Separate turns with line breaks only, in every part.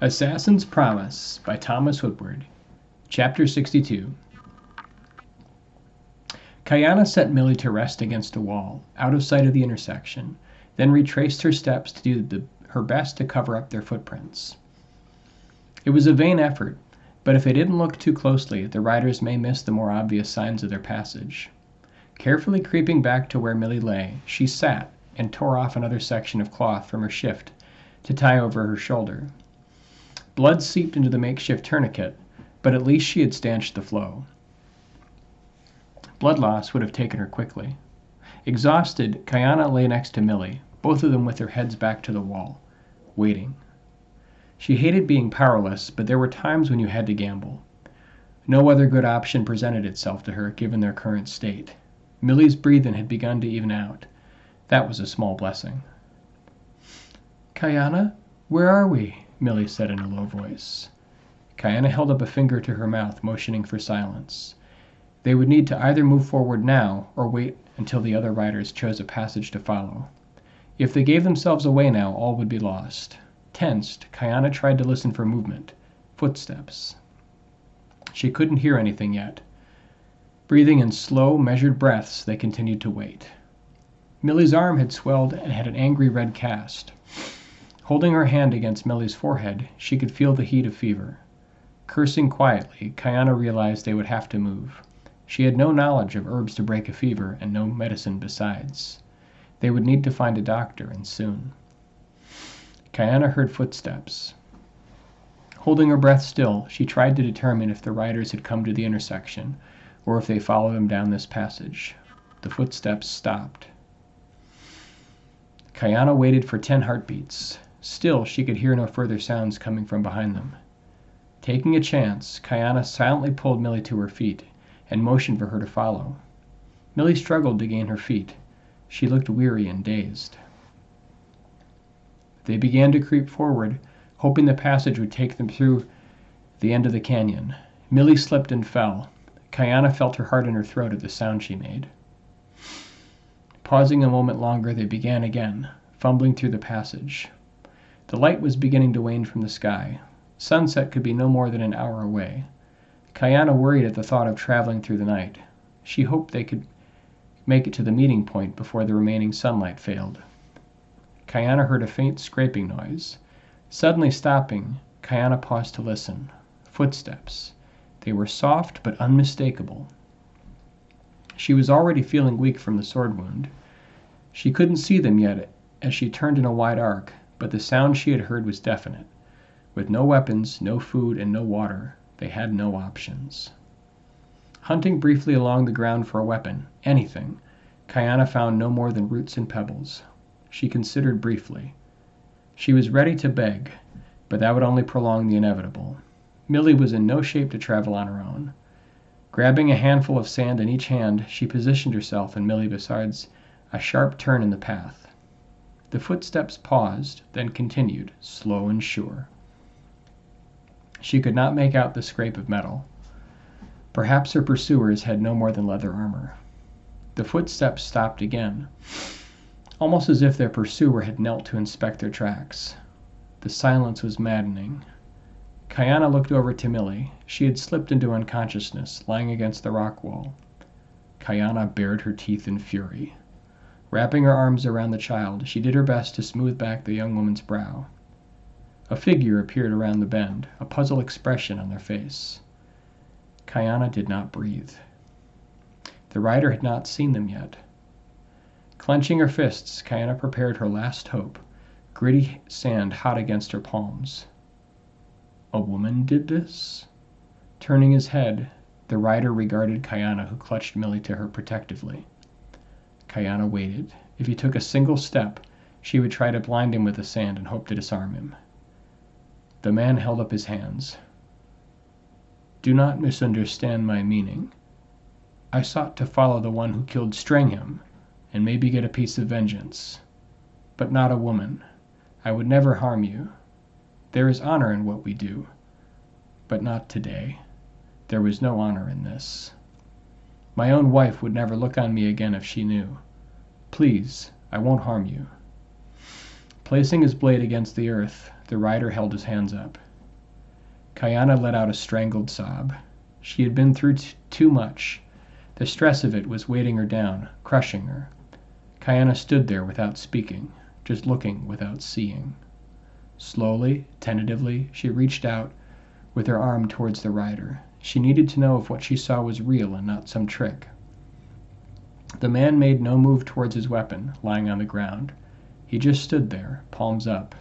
Assassin's Promise by Thomas Woodward. Chapter 62. Kayana set Millie to rest against a wall, out of sight of the intersection, then retraced her steps to do her best to cover up their footprints. It was a vain effort, but if they didn't look too closely, the riders may miss the more obvious signs of their passage. Carefully creeping back to where Millie lay, she sat and tore off another section of cloth from her shift to tie over her shoulder. Blood seeped into the makeshift tourniquet, but at least she had stanched the flow. Blood loss would have taken her quickly. Exhausted, Kayana lay next to Millie, both of them with their heads back to the wall, waiting. She hated being powerless, but there were times when you had to gamble. No other good option presented itself to her, given their current state. Millie's breathing had begun to even out. That was a small blessing. "Kayana, where are we?" Millie said in a low voice. Kayana held up a finger to her mouth, motioning for silence. They would need to either move forward now or wait until the other riders chose a passage to follow. If they gave themselves away now, all would be lost. Tensed, Kayana tried to listen for movement, footsteps. She couldn't hear anything yet. Breathing in slow, measured breaths, they continued to wait. Millie's arm had swelled and had an angry red cast. Holding her hand against Millie's forehead, she could feel the heat of fever. Cursing quietly, Kayana realized they would have to move. She had no knowledge of herbs to break a fever and no medicine besides. They would need to find a doctor, and soon. Kayana heard footsteps. Holding her breath still, she tried to determine if the riders had come to the intersection, or if they followed them down this passage. The footsteps stopped. Kayana waited for 10 heartbeats. Still, she could hear no further sounds coming from behind them. Taking a chance, Kayana silently pulled Millie to her feet and motioned for her to follow. Millie struggled to gain her feet. She looked weary and dazed. They began to creep forward, hoping the passage would take them through the end of the canyon. Millie slipped and fell. Kayana felt her heart in her throat at the sound she made. Pausing a moment longer, they began again, fumbling through the passage. The light was beginning to wane from the sky. Sunset could be no more than an hour away. Kayana worried at the thought of traveling through the night. She hoped they could make it to the meeting point before the remaining sunlight failed. Kayana heard a faint scraping noise. Suddenly stopping, Kayana paused to listen. Footsteps. They were soft but unmistakable. She was already feeling weak from the sword wound. She couldn't see them yet as she turned in a wide arc, but the sound she had heard was definite. With no weapons, no food, and no water, they had no options. Hunting briefly along the ground for a weapon, anything, Kayana found no more than roots and pebbles. She considered briefly. She was ready to beg, but that would only prolong the inevitable. Millie was in no shape to travel on her own. Grabbing a handful of sand in each hand, she positioned herself and Millie beside a sharp turn in the path. The footsteps paused, then continued, slow and sure. She could not make out the scrape of metal. Perhaps her pursuers had no more than leather armor. The footsteps stopped again, almost as if their pursuer had knelt to inspect their tracks. The silence was maddening. Kayana looked over to Millie. She had slipped into unconsciousness, lying against the rock wall. Kayana bared her teeth in fury. Wrapping her arms around the child, she did her best to smooth back the young woman's brow. A figure appeared around the bend, a puzzled expression on their face. Kayana did not breathe. The rider had not seen them yet. Clenching her fists, Kayana prepared her last hope, gritty sand hot against her palms. A woman did this? Turning his head, the rider regarded Kayana, who clutched Millie to her protectively. Kayana waited. If he took a single step, she would try to blind him with the sand and hope to disarm him. The man held up his hands. "Do not misunderstand my meaning. I sought to follow the one who killed Stringham, and maybe get a piece of vengeance. But not a woman. I would never harm you. There is honor in what we do. But not today. There was no honor in this. My own wife would never look on me again if she knew. Please, I won't harm you." Placing his blade against the earth, the rider held his hands up. Kayana let out a strangled sob. She had been through too much. The stress of it was weighting her down, crushing her. Kayana stood there without speaking, just looking without seeing. Slowly, tentatively, she reached out with her arm towards the rider. She needed to know if what she saw was real and not some trick. The man made no move towards his weapon, lying on the ground. He just stood there, palms up.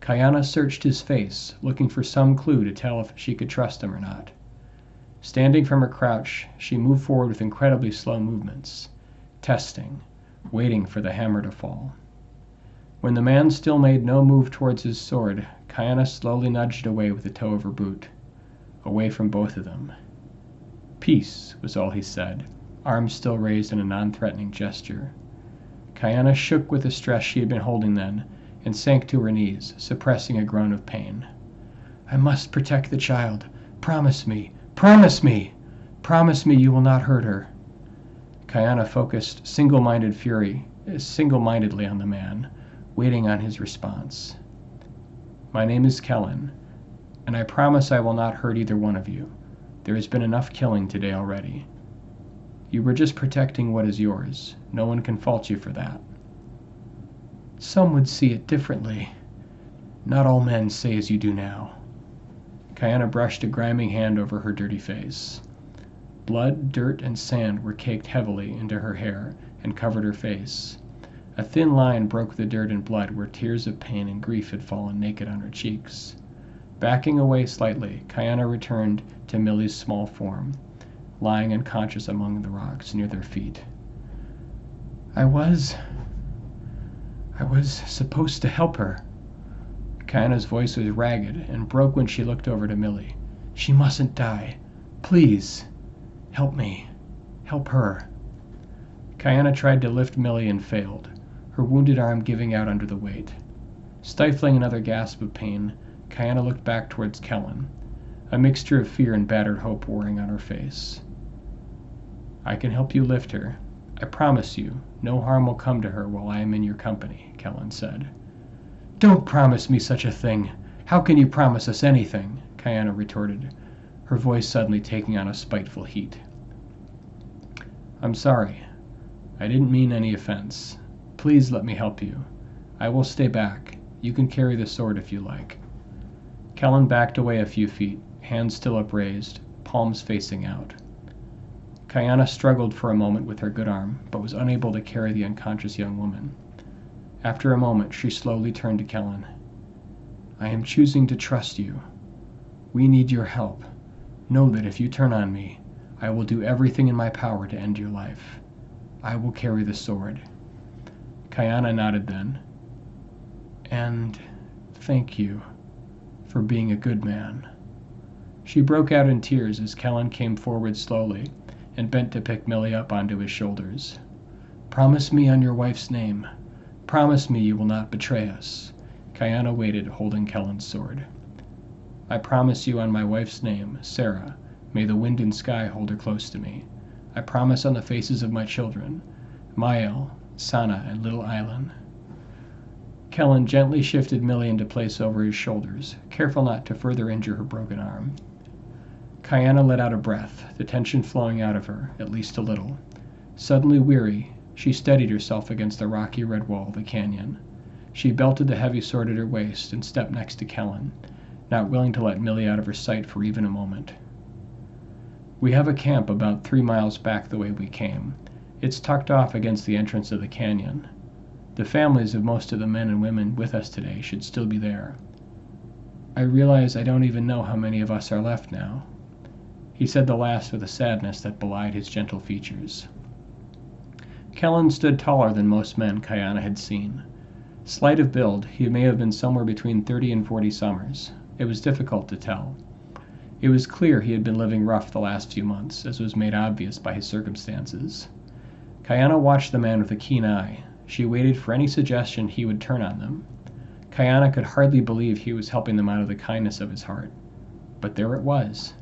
Kayana searched his face, looking for some clue to tell if she could trust him or not. Standing from her crouch, she moved forward with incredibly slow movements, testing, waiting for the hammer to fall. When the man still made no move towards his sword, Kayana slowly nudged away with the toe of her boot, away from both of them. "Peace," was all he said, arms still raised in a non-threatening gesture. Kayana shook with the stress she had been holding then, and sank to her knees, suppressing a groan of pain. "I must protect the child. Promise me! Promise me! Promise me you will not hurt her." Kayana focused single-mindedly on the man, waiting on his response. "My name is Kellen, and I promise I will not hurt either one of you. There has been enough killing today already. You were just protecting what is yours. No one can fault you for that." "Some would see it differently. Not all men say as you do now." Kayana brushed a grimy hand over her dirty face. Blood, dirt, and sand were caked heavily into her hair and covered her face. A thin line broke the dirt and blood where tears of pain and grief had fallen naked on her cheeks. Backing away slightly, Kayana returned to Millie's small form, lying unconscious among the rocks near their feet. I was supposed to help her." Kayana's voice was ragged and broke when she looked over to Millie. "She mustn't die. Please, help me. Help her." Kayana tried to lift Millie and failed, her wounded arm giving out under the weight. Stifling another gasp of pain, Kayana looked back towards Kellen, a mixture of fear and battered hope warring on her face. "I can help you lift her. I promise you, no harm will come to her while I am in your company," Kellen said. "Don't promise me such a thing. How can you promise us anything?" Kayana retorted, her voice suddenly taking on a spiteful heat. "I'm sorry. I didn't mean any offense. Please let me help you. I will stay back. You can carry the sword if you like." Kellen backed away a few feet, hands still upraised, palms facing out. Kayana struggled for a moment with her good arm, but was unable to carry the unconscious young woman. After a moment, she slowly turned to Kellen. "I am choosing to trust you. We need your help. Know that if you turn on me, I will do everything in my power to end your life. I will carry the sword." Kayana nodded then. "And thank you for being a good man." She broke out in tears as Kellen came forward slowly and bent to pick Millie up onto his shoulders. "Promise me on your wife's name. Promise me you will not betray us." Kayana waited, holding Kellen's sword. "I promise you on my wife's name, Sarah. May the wind and sky hold her close to me. I promise on the faces of my children, Mael, Sana, and little Islan." Kellen gently shifted Millie into place over his shoulders, careful not to further injure her broken arm. Kayana let out a breath, the tension flowing out of her, at least a little. Suddenly weary, she steadied herself against the rocky red wall of the canyon. She belted the heavy sword at her waist and stepped next to Kellen, not willing to let Millie out of her sight for even a moment. "We have a camp about 3 miles back the way we came. It's tucked off against the entrance of the canyon. The families of most of the men and women with us today should still be there. I realize I don't even know how many of us are left now." He said the last with a sadness that belied his gentle features. Kellen stood taller than most men Kayana had seen. Slight of build, he may have been somewhere between 30 and 40 summers. It was difficult to tell. It was clear he had been living rough the last few months, as was made obvious by his circumstances. Kayana watched the man with a keen eye. She waited for any suggestion he would turn on them. Kayana could hardly believe he was helping them out of the kindness of his heart. But there it was.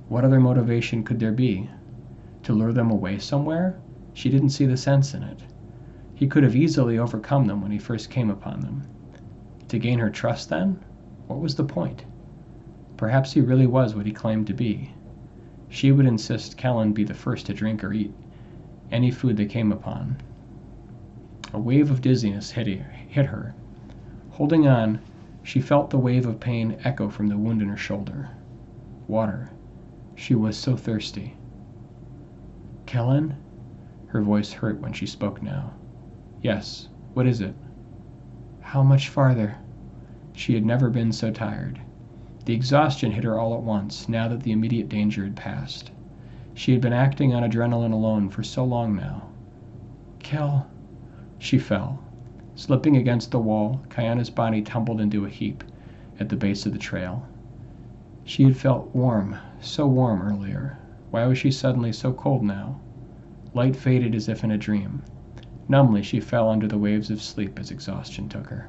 What other motivation could there be? To lure them away somewhere? She didn't see the sense in it. He could have easily overcome them when he first came upon them. To gain her trust, then? What was the point? Perhaps he really was what he claimed to be. She would insist Kellen be the first to drink or eat any food they came upon. A wave of dizziness hit her. Holding on, she felt the wave of pain echo from the wound in her shoulder. Water. She was so thirsty. Kellen? Her voice hurt when she spoke now. Yes, what is it? How much farther? She had never been so tired. The exhaustion hit her all at once, now that the immediate danger had passed. She had been acting on adrenaline alone for so long now. Kel. She fell. Slipping against the wall, Kayana's body tumbled into a heap at the base of the trail. She had felt warm, so warm earlier. Why was she suddenly so cold now? Light faded as if in a dream. Numbly, she fell under the waves of sleep as exhaustion took her.